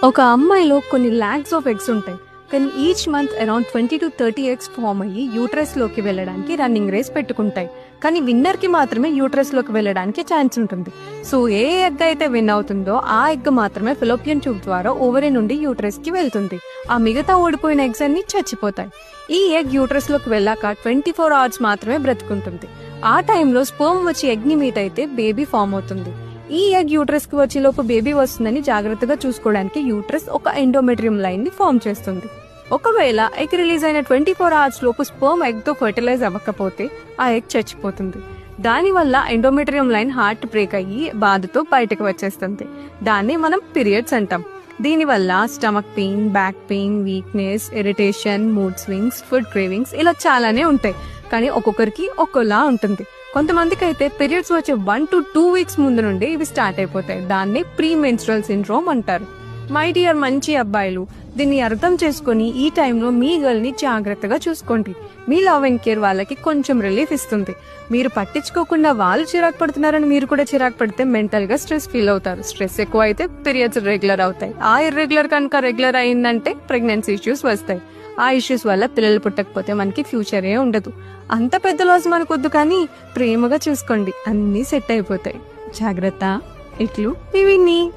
ఒక అమ్మాయిలో కొన్ని లాక్స్ ఆఫ్ ఎగ్స్ ఉంటాయి. కానీ each month around 20 to 30 eggs form అయ్యి యూట్రస్లోకి వెళ్ళడానికి రన్నింగ్ రేస్ పెట్టుకుంటాయి. కానీ విన్నర్కి మాత్రమే యూట్రస్లోకి వెళ్ళడానికి ఛాన్స్ ఉంటుంది. సో ఏ ఎగ్ అయితే విన్ అవుతుందో ఆ ఎగ్ మాత్రమే ఫిలోపియన్ ట్యూబ్ ద్వారా ఓవరీ నుండి యూట్రస్కి వెళ్తుంది. ఆ మిగతా ఓడిపోయిన ఎగ్స్ అన్ని చచ్చిపోతాయి. ఈ ఎగ్ యూట్రస్లోకి వెళ్ళాక 24 hours మాత్రమే బ్రతుకుంటుంది. ఆ టైంలో స్పర్మ్ వచ్చి ఎగ్ని మీట్ అయితే బేబీ ఫామ్ అవుతుంది. ఈ ఎగ్ యూట్రస్ కి వచ్చే లోపు బేబీ వస్తుందని జాగ్రత్తగా చూసుకోవడానికి యూట్రస్ ఒక ఎండోమెట్రియం లైన్ ని ఫామ్ చేస్తుంది. ఒకవేళ ఎగ్ రిలీజ్ అయిన 24 hours లోపు స్పర్మ్ ఎగ్ తో ఫర్టిలైజ్ అవ్వకపోతే ఆ ఎగ్ చచ్చిపోతుంది. దానివల్ల ఎండోమెట్రియం లైన్ హార్ట్ బ్రేక్ అయ్యి బాధతో బయటకు వచ్చేస్తుంది. దాన్ని మనం పీరియడ్స్ అంటాం. దీనివల్ల stomach pain, back pain, weakness, irritation, mood swings, food cravings ఇలా చాలానే ఉంటాయి. కానీ ఒక్కొక్కరికి ఒక్కోలా ఉంటుంది. కొంతమందికి అయితే పీరియడ్స్ వచ్చే 1 to 2 weeks ముందు నుండి ఇవి స్టార్ట్ అయిపోతాయి. దాన్ని ప్రీ మెన్స్ట్రల్ సిండ్రోమ్ అంటారు. మై డియర్ మంచి అబ్బాయిలు, దీన్ని అర్థం చేసుకుని ఈ టైంలో మీ గర్ల్ ని జాగ్రత్తగా చూసుకోండి. మీ లవ్ అండ్ కేర్ వాళ్ళకి కొంచెం రిలీఫ్ ఇస్తుంది. మీరు పట్టించుకోకుండా వాళ్ళు చిరాకు పడుతున్నారని మీరు కూడా చిరాకు పడితే మెంటల్ గా స్ట్రెస్ ఫీల్ అవుతారు. స్ట్రెస్ ఎక్కువ అయితే పీరియడ్స్ రెగ్యులర్ అవుతాయి. ఆ ఇర్రెగ్యులర్ కనుక రెగ్యులర్ అయిందంటే ప్రెగ్నెన్సీ ఇష్యూస్ వస్తాయి. ఆ ఇష్యూస్ వల్ల పిల్లలు పుట్టకపోతే మనకి ఫ్యూచరే ఉండదు. అంత పెద్ద లాస్ మనకొద్దు, కానీ ప్రేమగా చూసుకోండి, అన్నీ సెట్ అయిపోతాయి. జాగ్రత్త. ఇట్లు మీ విన్నీ.